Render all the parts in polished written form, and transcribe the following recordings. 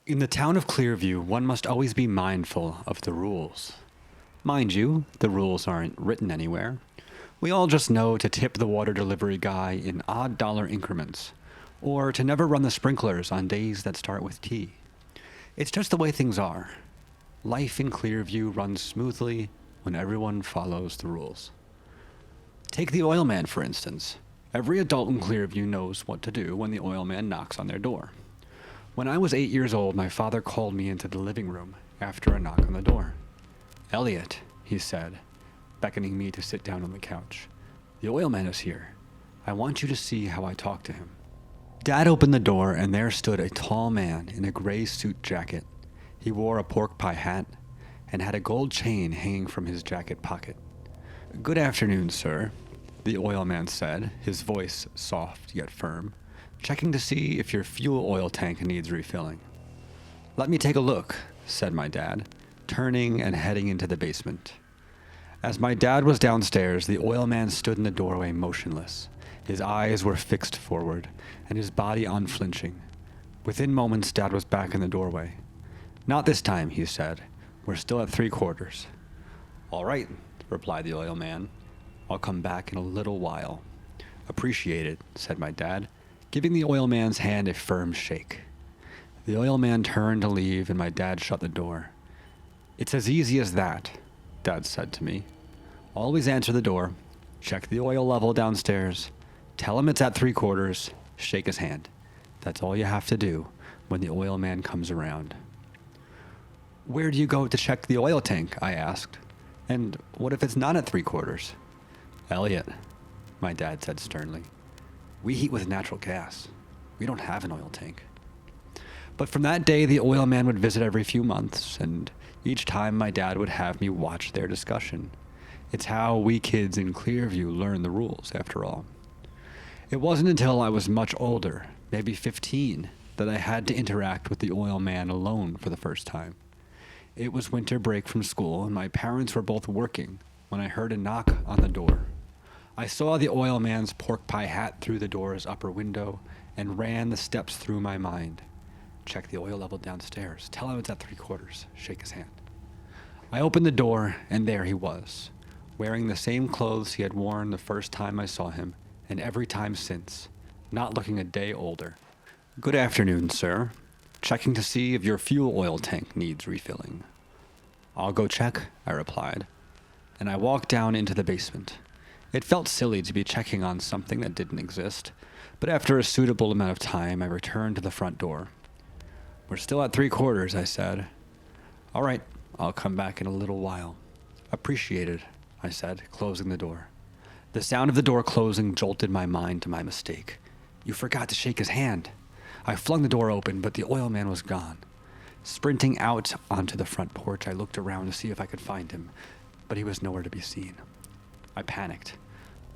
In the town of Clearview, one must always be mindful of the rules. Mind you, the rules aren't written anywhere. We all just know to tip the water delivery guy in odd dollar increments, or to never run the sprinklers on days that start with T. It's just the way things are. Life in Clearview runs smoothly when everyone follows the rules. Take the oil man, for instance. Every adult in Clearview knows what to do when the oil man knocks on their door. When I was 8 years old, my father called me into the living room after a knock on the door. "Elliot," he said, beckoning me to sit down on the couch. "The oil man is here. I want you to see how I talk to him." Dad opened the door, and there stood a tall man in a gray suit jacket. He wore a pork pie hat and had a gold chain hanging from his jacket pocket. "Good afternoon, sir," the oil man said, his voice soft yet firm. "Checking to see if your fuel oil tank needs refilling." "Let me take a look," said my dad, turning and heading into the basement. As my dad was downstairs, the oil man stood in the doorway motionless. His eyes were fixed forward, and his body unflinching. Within moments, Dad was back in the doorway. "Not this time," he said. "We're still at 3/4. "All right," replied the oil man. "I'll come back in a little while." "Appreciate it," said my dad, giving the oil man's hand a firm shake. The oil man turned to leave, and my dad shut the door. "It's as easy as that," Dad said to me. "Always answer the door, check the oil level downstairs, tell him it's at 3/4, shake his hand. That's all you have to do when the oil man comes around." "Where do you go to check the oil tank?" I asked. "And what if it's not at 3/4? "Elliot," my dad said sternly, "we heat with natural gas. We don't have an oil tank." But from that day, the oil man would visit every few months, and each time my dad would have me watch their discussion. It's how we kids in Clearview learn the rules, after all. It wasn't until I was much older, maybe 15, that I had to interact with the oil man alone for the first time. It was winter break from school, and my parents were both working when I heard a knock on the door. I saw the oil man's pork pie hat through the door's upper window and ran the steps through my mind. Check the oil level downstairs. Tell him it's at 3/4. Shake his hand. I opened the door, and there he was, wearing the same clothes he had worn the first time I saw him, and every time since, not looking a day older. "Good afternoon, sir. Checking to see if your fuel oil tank needs refilling." "I'll go check," I replied, and I walked down into the basement. It felt silly to be checking on something that didn't exist, but after a suitable amount of time, I returned to the front door. "We're still at 3/4, I said. "All right, I'll come back in a little while." "Appreciate it," I said, closing the door. The sound of the door closing jolted my mind to my mistake. "You forgot to shake his hand." I flung the door open, but the oil man was gone. Sprinting out onto the front porch, I looked around to see if I could find him, but he was nowhere to be seen. I panicked.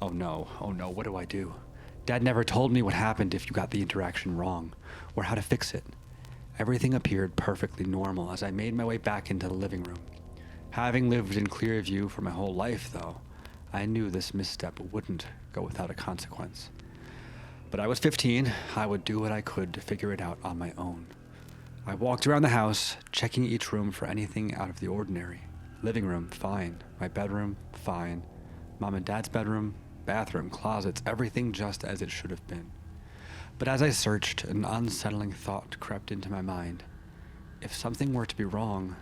Oh no, what do I do? Dad never told me what happened if you got the interaction wrong, or how to fix it. Everything appeared perfectly normal as I made my way back into the living room. Having lived in Clearview for my whole life, though, I knew this misstep wouldn't go without a consequence. But I was 15. I would do what I could to figure it out on my own. I walked around the house, checking each room for anything out of the ordinary. Living room, fine. My bedroom, fine. Mom and Dad's bedroom, bathroom, closets, everything just as it should have been. But as I searched, an unsettling thought crept into my mind. If something were to be wrong,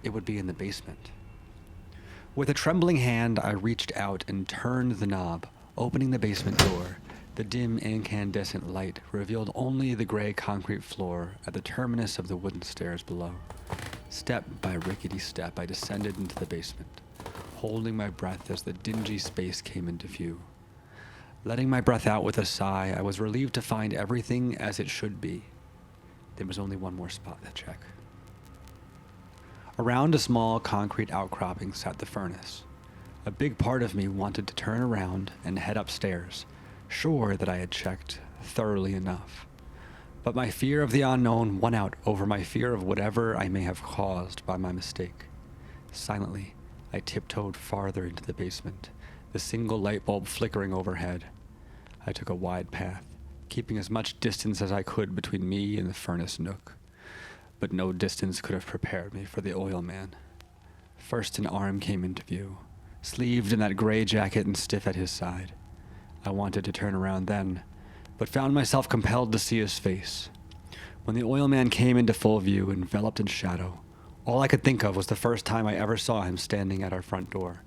it would be in the basement. With a trembling hand, I reached out and turned the knob, opening the basement door. The dim, incandescent light revealed only the gray concrete floor at the terminus of the wooden stairs below. Step by rickety step, I descended into the basement, holding my breath as the dingy space came into view. Letting my breath out with a sigh, I was relieved to find everything as it should be. There was only one more spot to check. Around a small concrete outcropping sat the furnace. A big part of me wanted to turn around and head upstairs, sure that I had checked thoroughly enough. But my fear of the unknown won out over my fear of whatever I may have caused by my mistake. Silently, I tiptoed farther into the basement, the single light bulb flickering overhead. I took a wide path, keeping as much distance as I could between me and the furnace nook. but no distance could have prepared me for the oil man. First an arm came into view, sleeved in that gray jacket and stiff at his side. I wanted to turn around then, but found myself compelled to see his face. When the oil man came into full view, enveloped in shadow, all I could think of was the first time I ever saw him standing at our front door.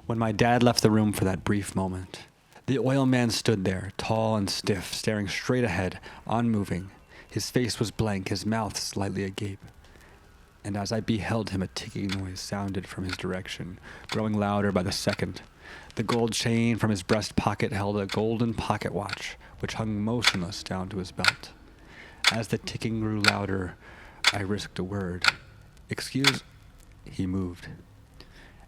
When my dad left the room for that brief moment, the oil man stood there, tall and stiff, staring straight ahead, unmoving. His face was blank, his mouth slightly agape. And as I beheld him, a ticking noise sounded from his direction, growing louder by the second. The gold chain from his breast pocket held a golden pocket watch, which hung motionless down to his belt. As the ticking grew louder, I risked a word. "Excuse..." He moved.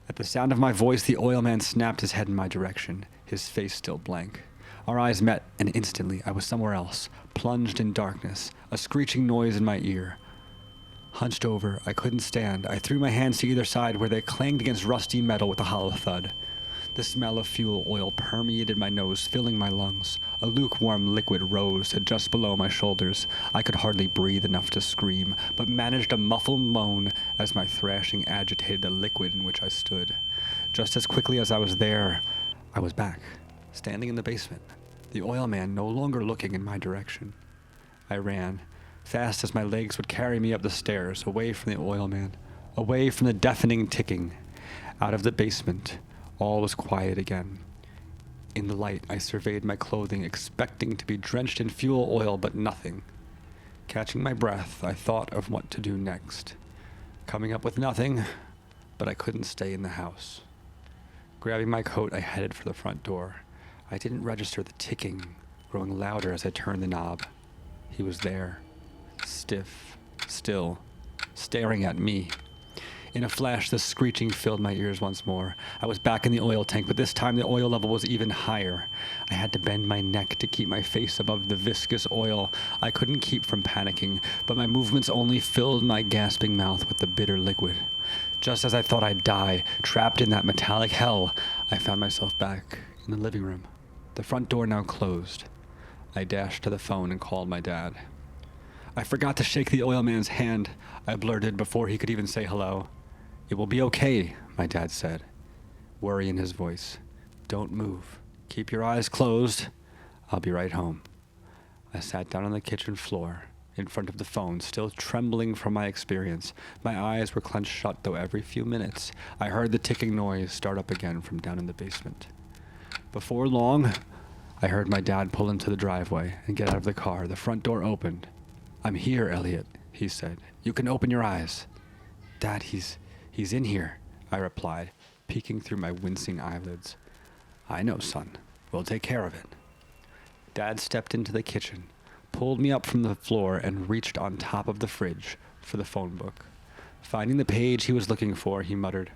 At the sound of my voice, the oil man snapped his head in my direction, his face still blank. Our eyes met, and instantly I was somewhere else, plunged in darkness, a screeching noise in my ear. Hunched over, I couldn't stand. I threw my hands to either side where they clanged against rusty metal with a hollow thud. The smell of fuel oil permeated my nose, filling my lungs. A lukewarm liquid rose to just below my shoulders. I could hardly breathe enough to scream, but managed a muffled moan as my thrashing agitated the liquid in which I stood. Just as quickly as I was there, I was back, standing in the basement, the oil man no longer looking in my direction. I ran, fast as my legs would carry me up the stairs, away from the oil man, away from the deafening ticking. Out of the basement, all was quiet again. In the light, I surveyed my clothing, expecting to be drenched in fuel oil, but nothing. Catching my breath, I thought of what to do next. Coming up with nothing, but I couldn't stay in the house. Grabbing my coat, I headed for the front door. I didn't register the ticking, growing louder as I turned the knob. He was there, stiff, still, staring at me. In a flash, the screeching filled my ears once more. I was back in the oil tank, but this time the oil level was even higher. I had to bend my neck to keep my face above the viscous oil. I couldn't keep from panicking, but my movements only filled my gasping mouth with the bitter liquid. Just as I thought I'd die, trapped in that metallic hell, I found myself back in the living room, the front door now closed. I dashed to the phone and called my dad. "I forgot to shake the oil man's hand," I blurted before he could even say hello. "It will be okay," my dad said, worry in his voice. "Don't move. Keep your eyes closed. I'll be right home." I sat down on the kitchen floor, in front of the phone, still trembling from my experience. My eyes were clenched shut, though every few minutes I heard the ticking noise start up again from down in the basement. Before long, I heard my dad pull into the driveway and get out of the car. The front door opened. "I'm here, Elliot," he said. "You can open your eyes." "Dad, he's in here," I replied, peeking through my wincing eyelids. "I know, son. We'll take care of it." Dad stepped into the kitchen, pulled me up from the floor, and reached on top of the fridge for the phone book. Finding the page he was looking for, he muttered,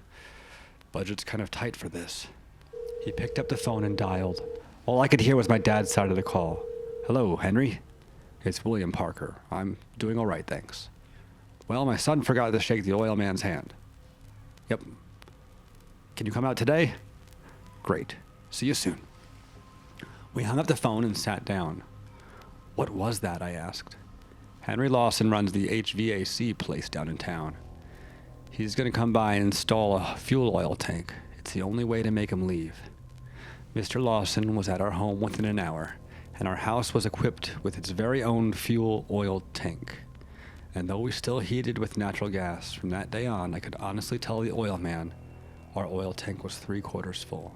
"Budget's kind of tight for this." He picked up the phone and dialed. All I could hear was my dad's side of the call. "Hello, Henry? It's William Parker. I'm doing all right, thanks." "Well, my son forgot to shake the oil man's hand." "Yep. Can you come out today?" "Great. See you soon." We hung up the phone and sat down. "What was that?" I asked. "Henry Lawson runs the HVAC place down in town. He's going to come by and install a fuel oil tank. It's the only way to make him leave." Mr. Lawson was at our home within an hour, and our house was equipped with its very own fuel oil tank. And though we still heated with natural gas, from that day on, I could honestly tell the oil man our oil tank was 3/4 full.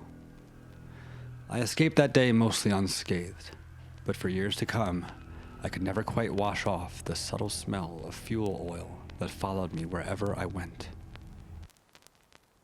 I escaped that day mostly unscathed, but for years to come, I could never quite wash off the subtle smell of fuel oil that followed me wherever I went.